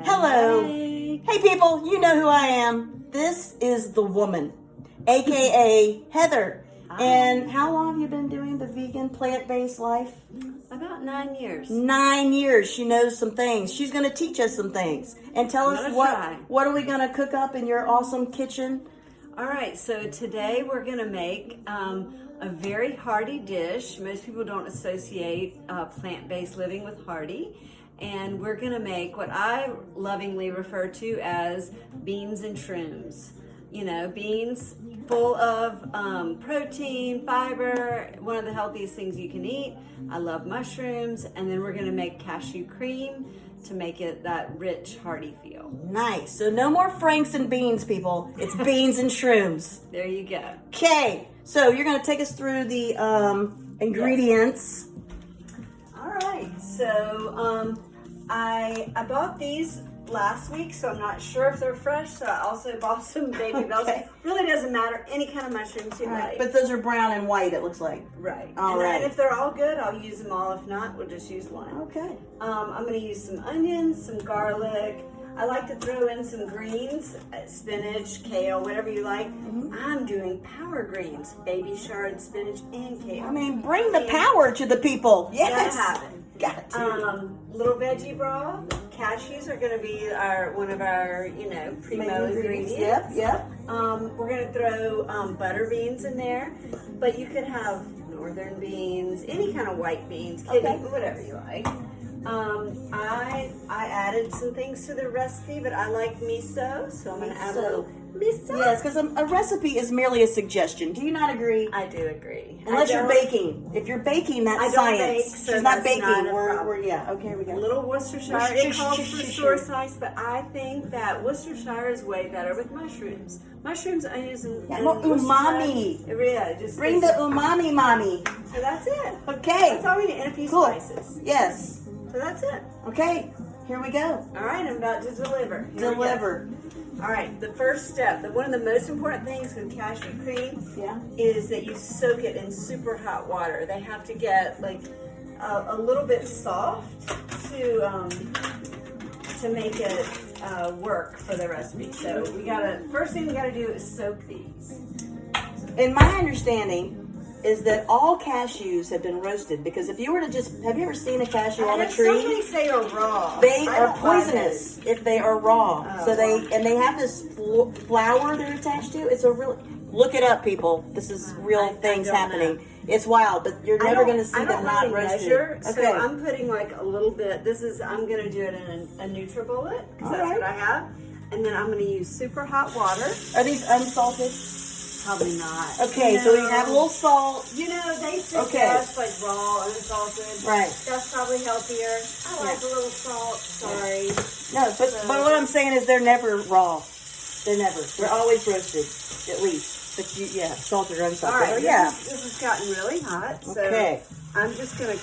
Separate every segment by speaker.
Speaker 1: Hello.
Speaker 2: Hey.
Speaker 1: Hey people, you know who I am. This is the woman, aka Heather.
Speaker 2: Hi.
Speaker 1: And how long have you been doing the vegan plant-based life?
Speaker 2: About 9 years.
Speaker 1: 9 years. She knows some things. She's going to teach us some things and tell us what are we going to cook up in your awesome kitchen.
Speaker 2: All right, so today we're going to make a very hearty dish. Most people don't associate plant-based living with hearty. And we're going to make what I lovingly refer to as beans and shrooms. You know, beans full of protein, fiber, one of the healthiest things you can eat. I love mushrooms. And then we're going to make cashew cream to make it that rich, hearty feel.
Speaker 1: Nice. So no more Franks and beans, people. It's beans and shrooms.
Speaker 2: There you go.
Speaker 1: Okay. So you're going to take us through the ingredients.
Speaker 2: Yes. All right. So I bought these last week, so I'm not sure if they're fresh. So I also bought some baby bells.
Speaker 1: Okay.
Speaker 2: Really doesn't matter, any kind of mushrooms you like.
Speaker 1: But those are brown and white, it looks like.
Speaker 2: Right.
Speaker 1: All right.
Speaker 2: And if they're all good, I'll use them all. If not, we'll just use one.
Speaker 1: Okay.
Speaker 2: I'm going to use some onions, some garlic. I like to throw in some greens, spinach, kale, whatever you like.
Speaker 1: Mm-hmm.
Speaker 2: I'm doing power greens, baby shard, spinach, and kale.
Speaker 1: I mean, bring the power to the people. Yes.
Speaker 2: Gotta have it.
Speaker 1: Got to.
Speaker 2: Little veggie broth. Cashews are going to be one of our, primo ingredients.
Speaker 1: Yep.
Speaker 2: We're going to throw butter beans in there, but you could have northern beans, any kind of white beans, kidney, whatever you like. I added some things to the recipe, but I like miso, so I'm going to add a little miso.
Speaker 1: Yes, because a recipe is merely a suggestion. Do you not agree?
Speaker 2: I do agree.
Speaker 1: Unless you're baking. If you're baking, that's
Speaker 2: I don't
Speaker 1: science.
Speaker 2: bake, so
Speaker 1: She's not
Speaker 2: that's
Speaker 1: baking.
Speaker 2: not a
Speaker 1: we're
Speaker 2: problem.
Speaker 1: okay, we
Speaker 2: A
Speaker 1: got
Speaker 2: little Worcestershire. It calls for store size, but I think that Worcestershire is way better with mushrooms. Mushrooms, onions, and
Speaker 1: more umami.
Speaker 2: Yeah, just
Speaker 1: Bring the umami, mommy.
Speaker 2: So that's it.
Speaker 1: Okay.
Speaker 2: That's all we need, and a few
Speaker 1: Cool.
Speaker 2: spices.
Speaker 1: Yes.
Speaker 2: So that's it.
Speaker 1: Okay. Here we go.
Speaker 2: All right, I'm about to deliver. Here we go.
Speaker 1: Deliver.
Speaker 2: All right, the first step, one of the most important things with cashew cream
Speaker 1: Yeah.
Speaker 2: is that you soak it in super hot water. They have to get like a little bit soft to make it work for the recipe. So first thing we gotta do is soak these.
Speaker 1: In my understanding is that all cashews have been roasted, because if you were to have you ever seen a cashew on a tree?
Speaker 2: Some things say are raw.
Speaker 1: They are poisonous if they are raw.
Speaker 2: Oh,
Speaker 1: so they have this flour they're attached to. It's a real, look it up, people. This is real things happening.
Speaker 2: Know.
Speaker 1: It's wild, but you're never going to see them not roasted.
Speaker 2: Measure,
Speaker 1: okay.
Speaker 2: So I'm putting like a little bit. I'm going to do it in a NutriBullet because that's what I have, and then I'm going to use super hot water.
Speaker 1: Are these unsalted?
Speaker 2: Probably not.
Speaker 1: Okay, so you have a little salt.
Speaker 2: They suggest like raw, unsalted.
Speaker 1: Right.
Speaker 2: That's probably healthier. I like a little salt. Sorry.
Speaker 1: No, but what I'm saying is they're never raw. They're always roasted, at least. But salted or unsalted.
Speaker 2: All right. This has gotten really hot. So
Speaker 1: okay.
Speaker 2: I'm just gonna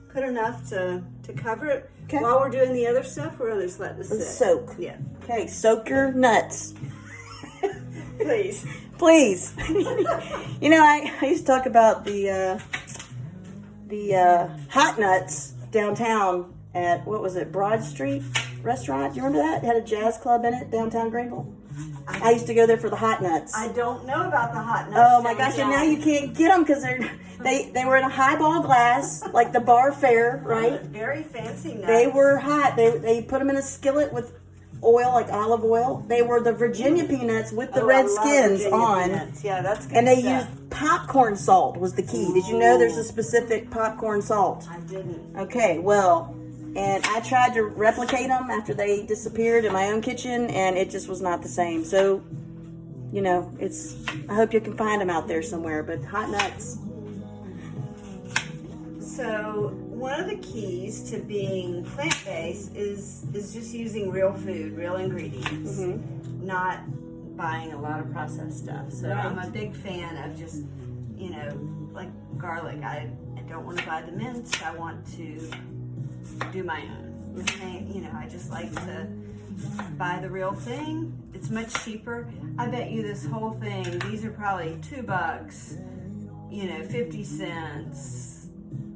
Speaker 2: put enough to cover it.
Speaker 1: Okay.
Speaker 2: While we're doing the other stuff, we're gonna just let this sit.
Speaker 1: Soak.
Speaker 2: Yeah.
Speaker 1: Okay, soak your nuts.
Speaker 2: Please.
Speaker 1: I used to talk about the hot nuts downtown at, what was it, Broad Street restaurant? Do you remember that? It had a jazz club in it, downtown Greenville. I used to go there for the hot nuts.
Speaker 2: I don't know about the hot nuts.
Speaker 1: Oh my gosh, and now you can't get them because they were in a highball glass, like the bar fare, right?
Speaker 2: Very fancy nuts.
Speaker 1: They were hot. They put them in a skillet with oil, like olive oil. They were the Virginia peanuts with the red skins on.
Speaker 2: Peanuts. Yeah, that's good.
Speaker 1: And they used popcorn salt was the key. Did you know there's a specific popcorn salt?
Speaker 2: I didn't.
Speaker 1: Okay, well, and I tried to replicate them after they disappeared in my own kitchen, and it just was not the same. So, I hope you can find them out there somewhere, but hot nuts.
Speaker 2: So one of the keys to being plant-based is just using real food, real ingredients, not buying a lot of processed stuff. So I'm a big fan of just, like garlic. I don't want to buy the minced. I want to do my own. I just like to buy the real thing. It's much cheaper. I bet you this whole thing, these are probably $2, 50 cents,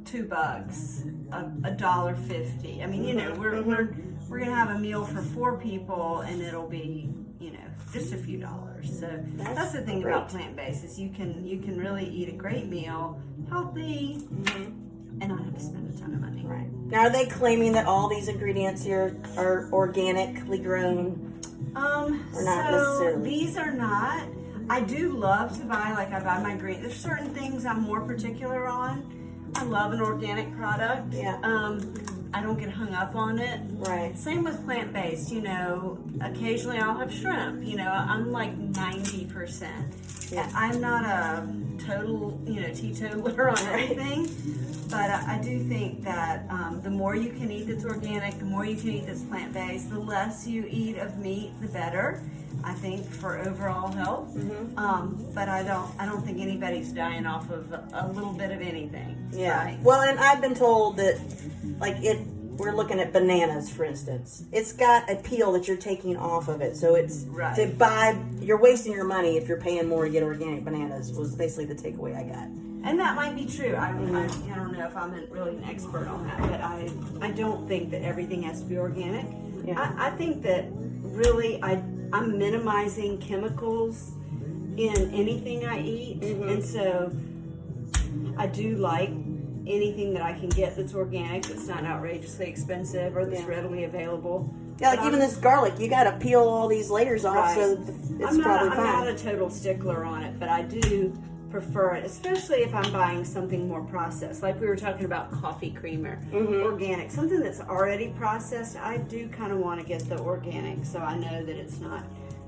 Speaker 2: $2, $1.50. I mean, we're we're gonna have a meal for 4 people, and it'll be, you know, just a few dollars. So that's the thing about plant-based is you can really eat a great meal, healthy, and not have to spend a ton of money.
Speaker 1: Right. Now, are they claiming that all these ingredients here are organically grown? Or not necessarily?
Speaker 2: These are not. I do love to buy, like I buy my green. There's certain things I'm more particular on. I love an organic product.
Speaker 1: Yeah.
Speaker 2: I don't get hung up on it.
Speaker 1: Right.
Speaker 2: Same with plant-based, you know, occasionally I'll have shrimp, you know, I'm like 90%.
Speaker 1: Yeah.
Speaker 2: I'm not a total, you know, teetotaler on anything, but I do think that the more you can eat that's organic, the more you can eat that's plant-based, the less you eat of meat, the better, I think, for overall health. But I don't think anybody's dying off of a little bit of anything.
Speaker 1: Yeah.
Speaker 2: Right?
Speaker 1: Well, and I've been told that, like, we're looking at bananas, for instance. It's got a peel that you're taking off of it, so it's to buy. You're wasting your money if you're paying more to get organic bananas. Was basically the takeaway I got.
Speaker 2: And that might be true. I don't know if I'm really an expert on that, but I don't think that everything has to be organic.
Speaker 1: Yeah.
Speaker 2: I think that really I'm minimizing chemicals in anything I eat, and so I do like anything that I can get that's organic, that's not outrageously expensive, or that's readily available.
Speaker 1: Yeah, like even this garlic, you got to peel all these layers off, so it's probably fine.
Speaker 2: I'm not a total stickler on it, but I do prefer it, especially if I'm buying something more processed. Like we were talking about coffee creamer, organic, something that's already processed. I do kind of want to get the organic, so I know that it's not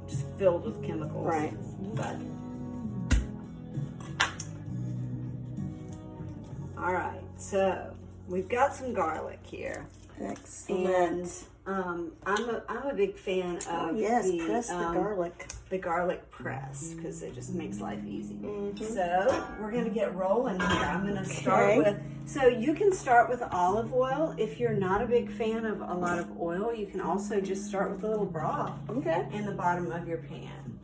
Speaker 2: just filled with chemicals.
Speaker 1: Right.
Speaker 2: But all right, so we've got some garlic here.
Speaker 1: Excellent.
Speaker 2: And I'm a big fan of
Speaker 1: press the garlic
Speaker 2: press because it just makes life easy. So we're gonna get rolling here. I'm gonna start with, so you can start with olive oil. If you're not a big fan of a lot of oil, you can also just start with a little broth in the bottom of your pan.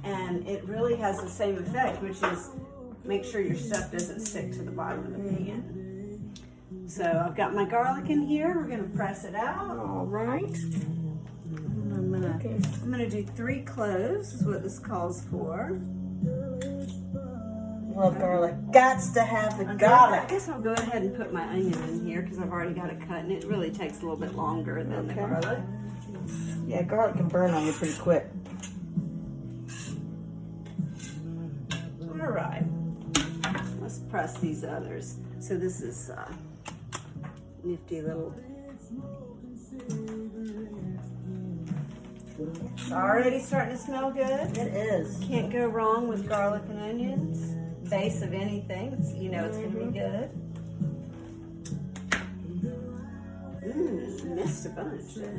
Speaker 2: And it really has the same effect, which is make sure your stuff doesn't stick to the bottom of the pan. So I've got my garlic in here. We're gonna press it out.
Speaker 1: All right.
Speaker 2: I'm gonna do 3 cloves, is what this calls for.
Speaker 1: Love garlic. Gots to have the garlic.
Speaker 2: I guess I'll go ahead and put my onion in here because I've already got it cut, and it really takes a little bit longer than the garlic.
Speaker 1: Yeah, garlic can burn on you pretty quick.
Speaker 2: All right. Let's press these others. So this is nifty little. It's already starting to smell good.
Speaker 1: It is.
Speaker 2: Can't go wrong with garlic and onions. Base of anything, you know it's going to be good. Missed a bunch there.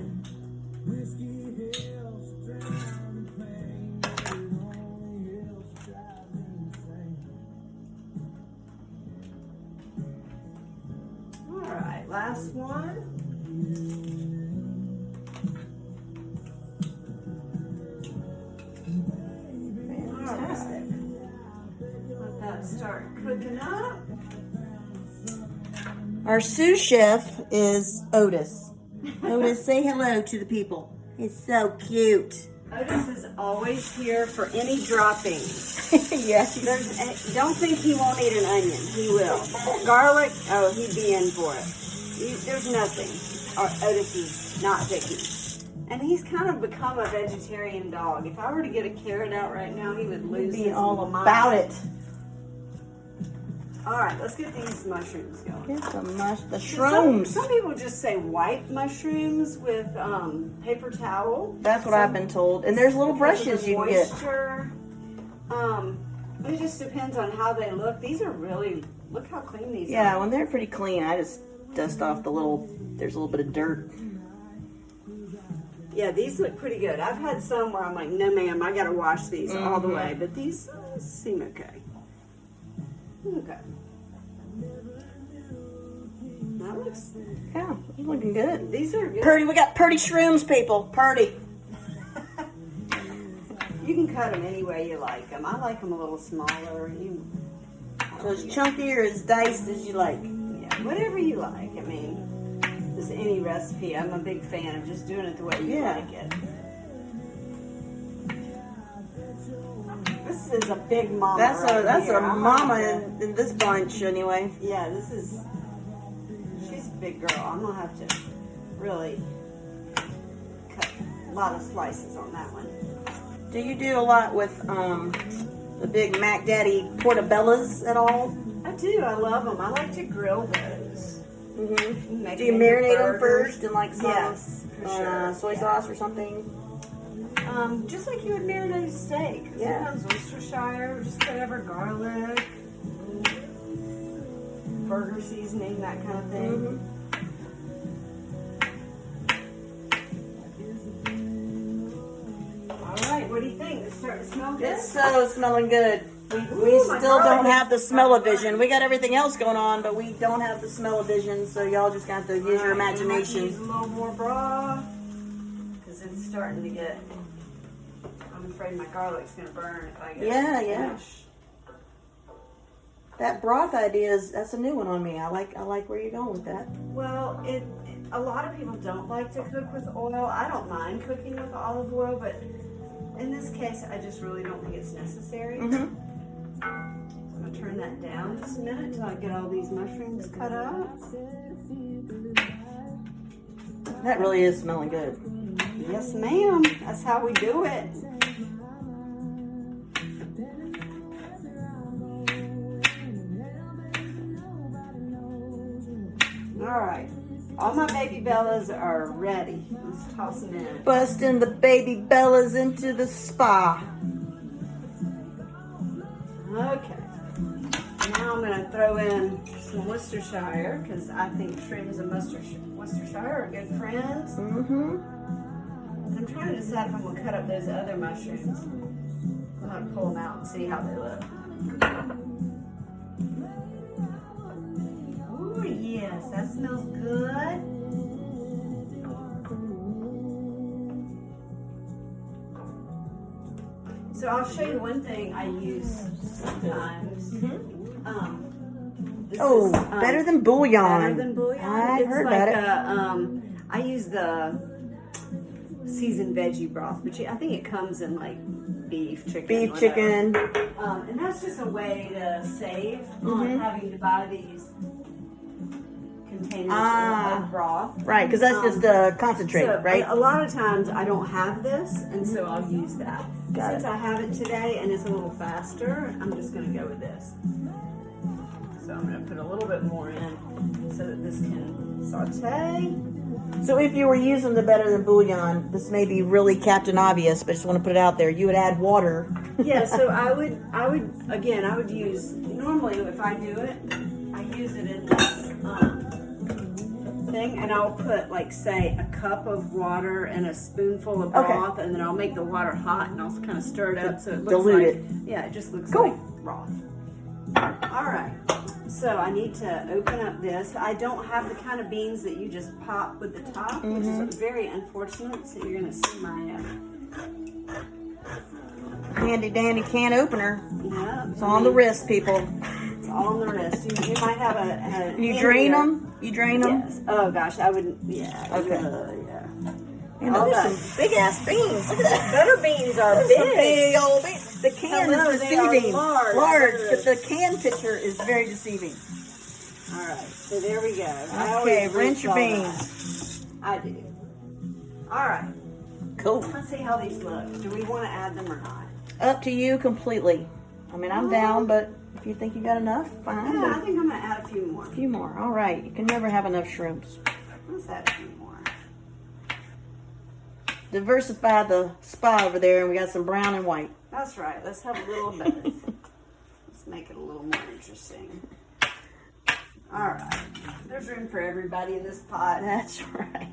Speaker 2: All right, last one.
Speaker 1: Fantastic.
Speaker 2: Let that start cooking up.
Speaker 1: Our sous chef is Otis. Otis, say hello to the people. It's so cute.
Speaker 2: Otis is always here for any droppings.
Speaker 1: Yes.
Speaker 2: Don't think he won't eat an onion. He will. Garlic, oh, he'd be in for it. There's nothing. Otis is not picky. And he's kind of become a vegetarian dog. If I were to get a carrot out right now, he would lose his
Speaker 1: all
Speaker 2: mind.
Speaker 1: about it.
Speaker 2: All right, let's get these mushrooms going.
Speaker 1: Get the shrooms.
Speaker 2: Some people just say wipe mushrooms with paper towel.
Speaker 1: That's what I've been told. And there's little brushes you can get.
Speaker 2: It just depends on how they look. These are really, look how clean these are.
Speaker 1: Yeah, when they're pretty clean, I just dust off there's a little bit of dirt.
Speaker 2: Yeah, these look pretty good. I've had some where I'm like, no ma'am, I gotta wash these all the way. But these seem okay. Okay. That looks...
Speaker 1: Yeah, they're looking good.
Speaker 2: These are good.
Speaker 1: Purdy, we got Purdy shrooms, people. Purdy.
Speaker 2: You can cut them any way you like them. I like them a little smaller.
Speaker 1: So as chunky or as diced as you like.
Speaker 2: Yeah, whatever you like. I mean, just any recipe. I'm a big fan of just doing it the way you like it. This is a big mama.
Speaker 1: That's a mama in this bunch anyway.
Speaker 2: Yeah, she's a big girl. I'm gonna have to really cut a lot of slices on that one.
Speaker 1: Do you do a lot with the big Mac Daddy portobellas at all?
Speaker 2: I do. I love them. I like to grill those.
Speaker 1: Mm-hmm. Do you marinate them first in like some soy sauce or something?
Speaker 2: Just like you would marinate a steak. Sometimes Worcestershire, just whatever, garlic, burger seasoning, that kind of thing. All right, what do you think? It's starting to smell good?
Speaker 1: It's so smelling good. We still don't have the smell-o-vision. We got everything else going on, but we don't have the smell-o-vision, so y'all just got to use your imagination.
Speaker 2: Use a little more broth, because it's starting to get... I'm afraid my garlic's going to burn if I get
Speaker 1: Yeah. That broth idea that's a new one on me. I like where you're going with that.
Speaker 2: Well, a lot of people don't like to cook with oil. I don't mind cooking with olive oil, but in this case, I just really don't think it's necessary. I'm going to turn that down just a minute until I get all these mushrooms cut up.
Speaker 1: That really is smelling good.
Speaker 2: Yes, ma'am. That's how we do it. All right. All my baby bellas are ready. Let's toss them in.
Speaker 1: Busting the baby bellas into the spa.
Speaker 2: Okay. Now I'm going to throw in some Worcestershire because I think Shrooms and Worcestershire are good friends. I'm trying to decide if I'm going to cut up those other mushrooms. I'm going to pull them out and see how they look. Oh yes, that smells good. So I'll show you one thing I use sometimes.
Speaker 1: Better than bouillon.
Speaker 2: Better than bouillon.
Speaker 1: I've heard about it.
Speaker 2: I use the seasoned veggie broth, but I think it comes in like beef, chicken. And that's just a way to save on having to buy these containers of broth.
Speaker 1: Right, because that's just a concentrate, right?
Speaker 2: A lot of times I don't have this, and so I'll use that. Since I have it today and it's a little faster, I'm just going to go with this. So I'm going to put a little bit more in so that this can saute.
Speaker 1: So if you were using the better than bouillon, this may be really Captain Obvious, but I just want to put it out there. You would add water.
Speaker 2: Yeah, so I would use, normally if I do it, I use it in this thing, and I'll put like say a cup of water and a spoonful of broth, and then I'll make the water hot and I'll kind of stir it up so it looks
Speaker 1: dilute
Speaker 2: like it just looks like broth. All right, so I need to open up this. I don't have the kind of beans that you just pop with the top, which is very unfortunate. So you're gonna see my
Speaker 1: handy dandy can opener.
Speaker 2: Yeah,
Speaker 1: it's on the wrist, people.
Speaker 2: It's all on the wrist. You might have a
Speaker 1: you drain them? You drain them?
Speaker 2: Yes. Oh gosh, I wouldn't. Yeah.
Speaker 1: Okay.
Speaker 2: Yeah.
Speaker 1: And those are some big ass beans. Look at that.
Speaker 2: Butterbeans are
Speaker 1: Those
Speaker 2: big.
Speaker 1: are big old beans. The can is deceiving. Large, but the can picture is very deceiving.
Speaker 2: All right, so there we go.
Speaker 1: Okay, rinse your beans.
Speaker 2: I do. All right.
Speaker 1: Cool.
Speaker 2: Let's see how these look. Do we want to add them or not?
Speaker 1: Up to you completely. I mean, I'm down, but if you think you got enough, fine.
Speaker 2: Yeah, I think I'm going to add a few more.
Speaker 1: A few more. All right. You can never have enough shrooms.
Speaker 2: Let's add a few more.
Speaker 1: Diversify the spa over there, and we got some brown and white.
Speaker 2: That's right. Let's have a little bit. Let's make it a little more interesting. All right. There's room for everybody in this pot.
Speaker 1: That's right.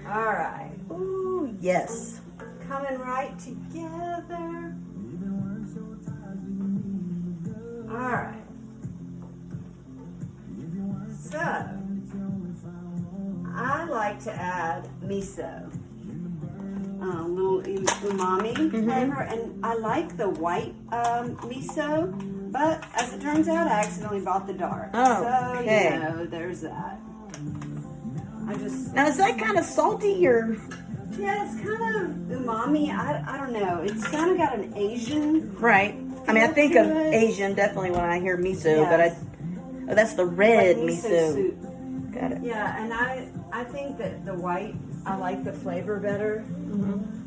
Speaker 2: All right.
Speaker 1: Ooh, yes.
Speaker 2: Coming right together. All right. So, I like to add miso. A little umami flavor, and I like the white miso, but as it turns out, I accidentally bought the dark.
Speaker 1: Oh,
Speaker 2: so,
Speaker 1: okay.
Speaker 2: there's that.
Speaker 1: Now, is that kind of salty or?
Speaker 2: Yeah, it's kind of umami. I don't know. It's kind of got an Asian.
Speaker 1: Right. I mean, I think
Speaker 2: to
Speaker 1: of
Speaker 2: it.
Speaker 1: Asian definitely when I hear miso,
Speaker 2: Yes.
Speaker 1: but that's the red
Speaker 2: Like
Speaker 1: miso.
Speaker 2: soup.
Speaker 1: Got it.
Speaker 2: Yeah, and I think that the white, I like the flavor better.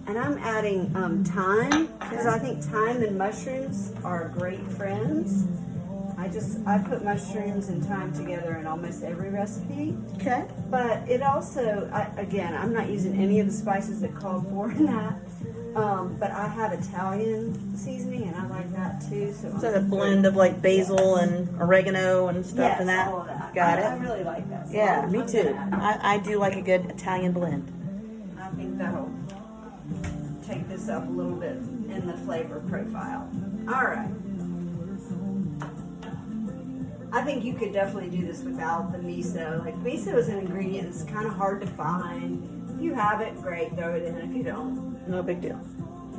Speaker 2: And I'm adding thyme because I think thyme and mushrooms are great friends. I put mushrooms and thyme together in almost every recipe.
Speaker 1: Okay.
Speaker 2: But it also, again, I'm not using any of the spices that called for in that. But I have Italian seasoning, and I like that too. So
Speaker 1: Is that a blend of like basil and oregano and stuff
Speaker 2: yes,
Speaker 1: and that?
Speaker 2: all of that.
Speaker 1: Got
Speaker 2: I
Speaker 1: it.
Speaker 2: really like that. So
Speaker 1: Yeah,
Speaker 2: I'm
Speaker 1: me
Speaker 2: gonna
Speaker 1: too.
Speaker 2: add
Speaker 1: I do like a good Italian blend.
Speaker 2: I think that'll take this up a little bit in the flavor profile. All right. I think you could definitely do this without the miso. Like, miso is an ingredient that's kind of hard to find. If you have it, great, throw it in. If you don't,
Speaker 1: No big deal.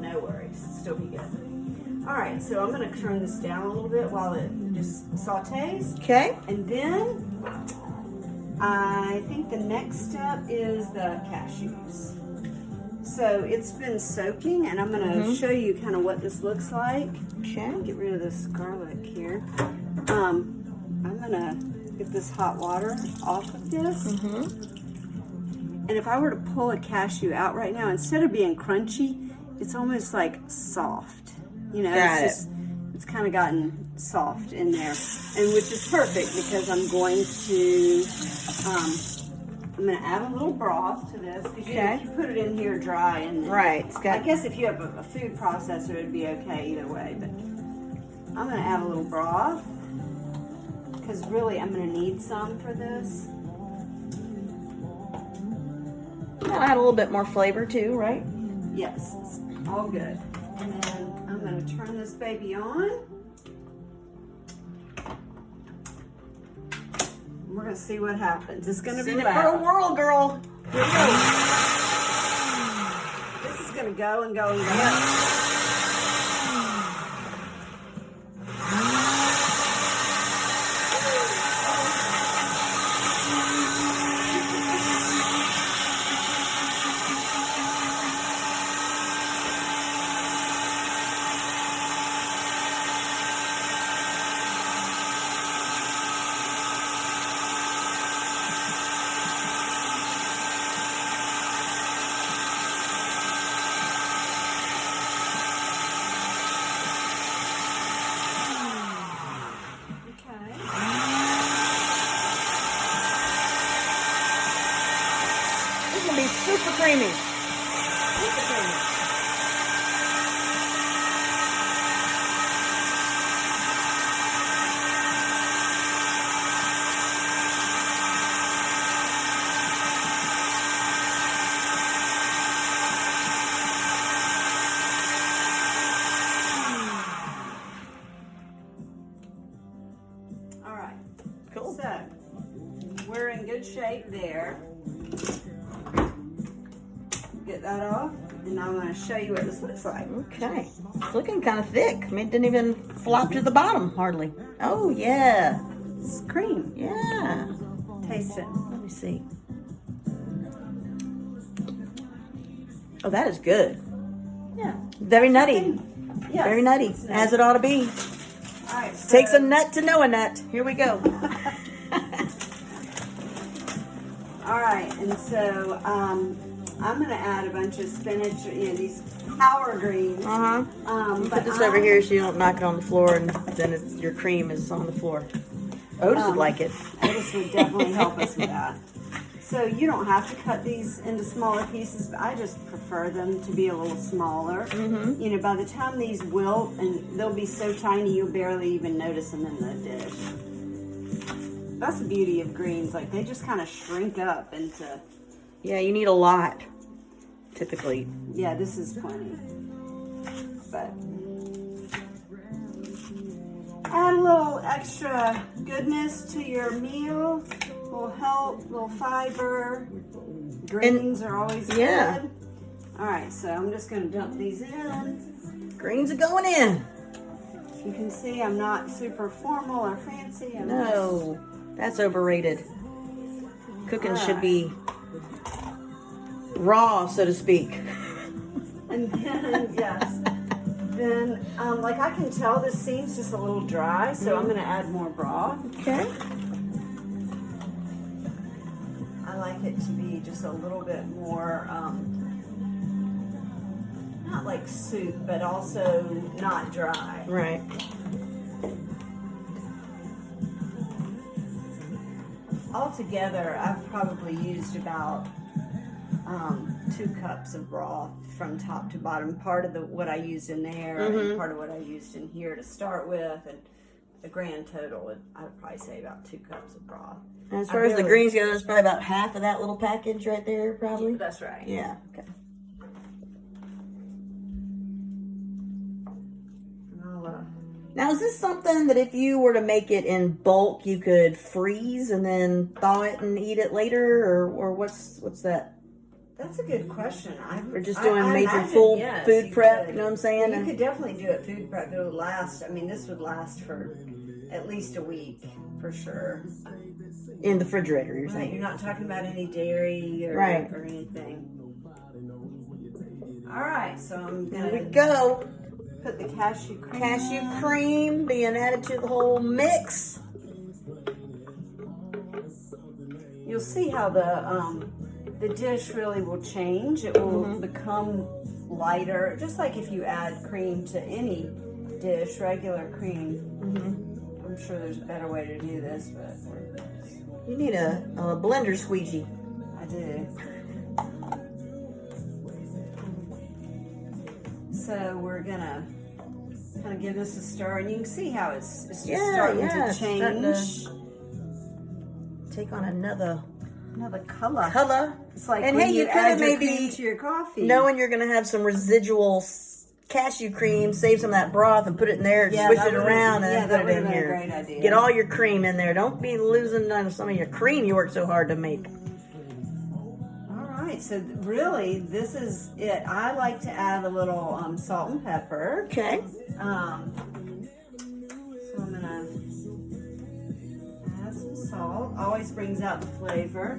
Speaker 2: no worries, it'll still be good. All right, so I'm going to turn this down a little bit while it just sautés.
Speaker 1: Okay.
Speaker 2: And then I think the next step is the cashews. So it's been soaking, and I'm going to show you kind of what this looks like.
Speaker 1: Okay.
Speaker 2: Get rid of this garlic here. I'm going to get this hot water off of this. And if I were to pull a cashew out right now, instead of being crunchy, it's almost like soft. You know,
Speaker 1: Got
Speaker 2: it's kind of gotten soft in there, and which is perfect because I'm going to add a little broth to this because if you put it in here dry and
Speaker 1: Right.
Speaker 2: I guess if you have a food processor, it'd be okay either way. But I'm going to add a little broth because really I'm going to need some for this.
Speaker 1: I'll add a little bit more flavor too, right?
Speaker 2: Yes, it's all good. And then I'm going to turn this baby on. We're going to see what happens. It's going to be
Speaker 1: Send it for a
Speaker 2: loud.
Speaker 1: whirl, girl.
Speaker 2: Here we go. This is going to go and go and go.
Speaker 1: This is gonna be super creamy.
Speaker 2: All right.
Speaker 1: Cool.
Speaker 2: So, we're in good shape there. Get that off, and I'm going to show you what this looks like.
Speaker 1: Okay. It's looking kind of thick. I mean, it didn't even flop to the bottom, hardly. Oh, yeah.
Speaker 2: It's cream.
Speaker 1: Yeah.
Speaker 2: Taste it.
Speaker 1: Let me see. Oh, that is good.
Speaker 2: Yeah.
Speaker 1: Very nutty.
Speaker 2: Yes,
Speaker 1: Very nutty,
Speaker 2: it's nice.
Speaker 1: as it ought to be.
Speaker 2: All right. So,
Speaker 1: Takes a nut to know a nut. Here we go.
Speaker 2: all right, and so I'm going to add a bunch of spinach. You know, these power greens.
Speaker 1: Put this over here so you don't knock it on the floor, and then your cream is on the floor. Otis would like it.
Speaker 2: Otis would definitely help us with that. So you don't have to cut these into smaller pieces, but I just prefer them to be a little smaller. You know, by the time these wilt, and they'll be so tiny you'll barely even notice them in the dish. That's the beauty of greens. Like, they just kind of shrink up into...
Speaker 1: Yeah, you need a lot, typically.
Speaker 2: Yeah, this is plenty. But add a little extra goodness to your meal. A little health, a little fiber. Greens are always good. All right, so I'm just going to dump these in.
Speaker 1: Greens are going in.
Speaker 2: You can see I'm not super formal or fancy.
Speaker 1: No, that's overrated. Cooking should be raw, so to speak.
Speaker 2: And then, yes. Then, like I can tell this seems just a little dry, so I'm going to add more broth.
Speaker 1: Okay.
Speaker 2: I like it to be just a little bit more, not like soup, but also not dry.
Speaker 1: Right.
Speaker 2: Altogether, I've probably used about 2 cups of broth from top to bottom. Part of what I used in there, and part of what I used in here to start with, and the grand total, I'd probably say about 2 cups of broth.
Speaker 1: And as far as the greens go, it's probably about half of that little package right there, probably.
Speaker 2: That's right.
Speaker 1: Yeah. Okay. Now, is this something that if you were to make it in bulk, you could freeze and then thaw it and eat it later, or what's that?
Speaker 2: That's a good question.
Speaker 1: We're just doing major full food prep. You know what I'm saying?
Speaker 2: You could definitely do it food prep. It would last. I mean, this would last for at least a week for sure.
Speaker 1: In the refrigerator, you're
Speaker 2: Right,
Speaker 1: saying?
Speaker 2: you're not talking about any dairy or anything. All right, so I'm gonna
Speaker 1: Here we go.
Speaker 2: put the cashew cream.
Speaker 1: Cashew cream being added to the whole mix.
Speaker 2: You'll see how the dish really will change. It will become lighter, just like if you add cream to any dish, regular cream. I'm sure there's a better way to do this, but
Speaker 1: You need a blender squeegee.
Speaker 2: I do. So we're gonna kind of give this a stir, and you can see how it's just starting to
Speaker 1: it's
Speaker 2: change.
Speaker 1: starting to take on another
Speaker 2: color. It's like
Speaker 1: and
Speaker 2: when
Speaker 1: hey,
Speaker 2: you
Speaker 1: you could
Speaker 2: add
Speaker 1: have
Speaker 2: your
Speaker 1: maybe
Speaker 2: cream to your coffee.
Speaker 1: knowing you're going to have some residual cashew cream, save some of that broth and put it in there and switch it around and
Speaker 2: that
Speaker 1: put it in
Speaker 2: been
Speaker 1: here.
Speaker 2: A great idea.
Speaker 1: Get all your cream in there. Don't be losing some of your cream you worked so hard to make.
Speaker 2: All right, so really this is it. I like to add a little salt and pepper.
Speaker 1: Okay.
Speaker 2: So I'm gonna add some salt. Always brings out the flavor.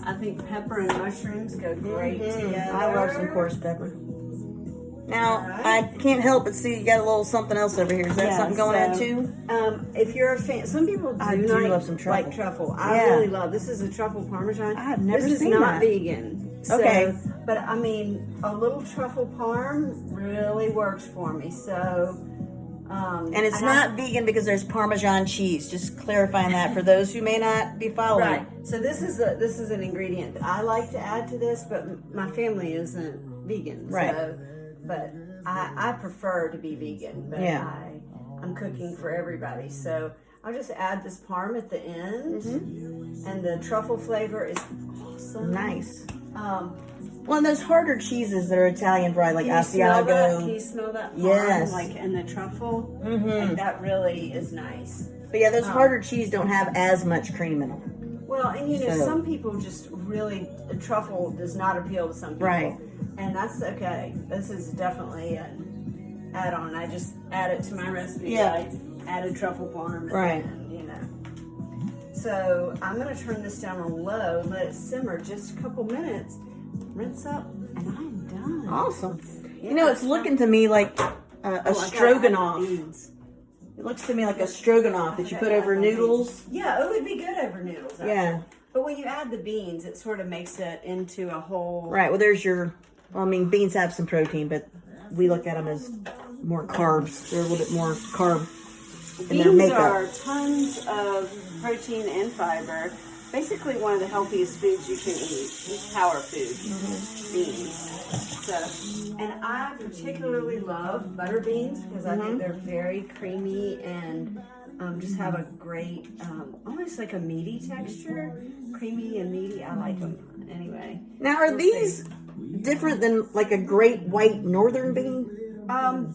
Speaker 2: I think pepper and mushrooms go great together.
Speaker 1: I love some coarse pepper. Now, I can't help but see you got a little something else over here. Is that something going on too?
Speaker 2: If you're a fan, some people do
Speaker 1: love some truffle.
Speaker 2: like truffle. I really love. This is a truffle parmesan.
Speaker 1: I've never
Speaker 2: This is
Speaker 1: seen
Speaker 2: not
Speaker 1: that.
Speaker 2: vegan. So,
Speaker 1: Okay.
Speaker 2: But I mean, a little truffle parm really works for me. So.
Speaker 1: And it's not vegan because there's Parmesan cheese. Just clarifying that for those who may not be following.
Speaker 2: Right. So this is an ingredient that I like to add to this, but my family isn't vegan.
Speaker 1: Right.
Speaker 2: So, but I prefer to be vegan. But I'm cooking for everybody, so I'll just add this parm at the end, and the truffle flavor is awesome.
Speaker 1: Nice. Well, and those harder cheeses that are Italian fried, like Asiago.
Speaker 2: Can you smell that parm?
Speaker 1: Yes.
Speaker 2: Like, and the truffle? Like, that really is nice.
Speaker 1: But yeah, those harder cheese don't have as much cream in them.
Speaker 2: Well, and some people just really, truffle does not appeal to some people.
Speaker 1: Right.
Speaker 2: And that's okay. This is definitely an add-on. I just add it to my recipe.
Speaker 1: Yeah.
Speaker 2: I added truffle parm.
Speaker 1: Right.
Speaker 2: And, So I'm going to turn this down on low, let it simmer just a couple minutes, rinse up, and I'm done.
Speaker 1: Awesome. It's looking to me like a stroganoff. It looks to me like a stroganoff that you put over noodles.
Speaker 2: Yeah, it would be good over noodles. Actually.
Speaker 1: Yeah.
Speaker 2: But when you add the beans, it sort of makes it into a whole...
Speaker 1: Right. Well, there's beans have some protein, but we look at them as more carbs. They're a little bit more carb in their
Speaker 2: Beans
Speaker 1: makeup.
Speaker 2: are tons of protein and fiber. Basically, one of the healthiest foods you can eat. It's power food. Beans. So, and I particularly love butter beans because I think they're very creamy and just have a great, almost like a meaty texture. Creamy and meaty. I like them anyway.
Speaker 1: Now, are these different than like a great white northern bean?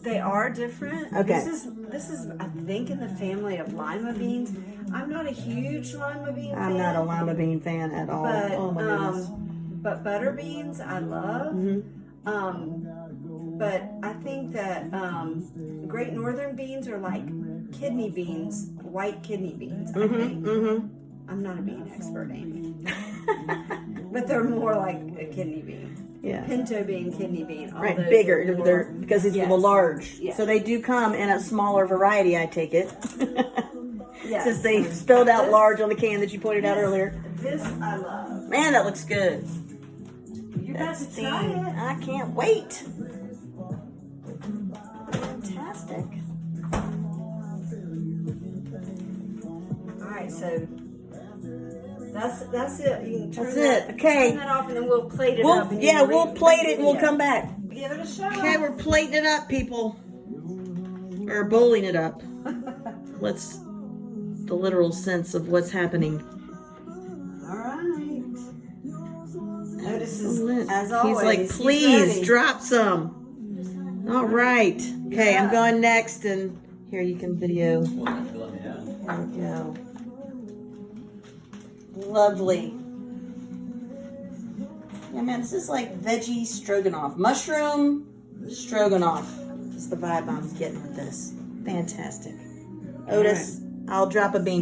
Speaker 2: They are different.
Speaker 1: Okay.
Speaker 2: This is I think in the family of lima beans. I'm not a huge lima bean fan.
Speaker 1: I'm not a lima bean fan at all.
Speaker 2: But,
Speaker 1: oh my goodness.
Speaker 2: But butter beans I love. But I think that great northern beans are like kidney beans, white kidney beans, I think. I'm not a bean expert, Amy. But they're more like a kidney bean.
Speaker 1: Yeah.
Speaker 2: Pinto bean, kidney bean. All
Speaker 1: Right,
Speaker 2: those
Speaker 1: bigger.
Speaker 2: are more-
Speaker 1: They're because these are the large.
Speaker 2: Yes.
Speaker 1: So they do come in a smaller variety, I take it.
Speaker 2: Yes.
Speaker 1: Since they spelled out
Speaker 2: This-
Speaker 1: large on the can that you pointed out earlier.
Speaker 2: This I love.
Speaker 1: Man, that looks good.
Speaker 2: You're about
Speaker 1: That's
Speaker 2: to try it.
Speaker 1: I can't wait. Fantastic.
Speaker 2: All right, so that's it. You can turn
Speaker 1: That's
Speaker 2: that,
Speaker 1: it. Okay.
Speaker 2: Turn that off, and then we'll plate it up. And you
Speaker 1: Yeah,
Speaker 2: can
Speaker 1: we'll
Speaker 2: read
Speaker 1: plate
Speaker 2: the
Speaker 1: it and we'll
Speaker 2: video.
Speaker 1: come back.
Speaker 2: Give it a shot.
Speaker 1: Okay, we're plating it up, people. Or bowling it up. What's the literal sense of what's happening?
Speaker 2: All right. Notice as always.
Speaker 1: He's like, please drop some. All right. Okay,
Speaker 2: Yeah.
Speaker 1: I'm going next, and here you can video. There we go. Lovely. Yeah, man, this is like veggie stroganoff. Mushroom stroganoff. That's the vibe I'm getting with this. Fantastic. Otis, I'll drop a bean.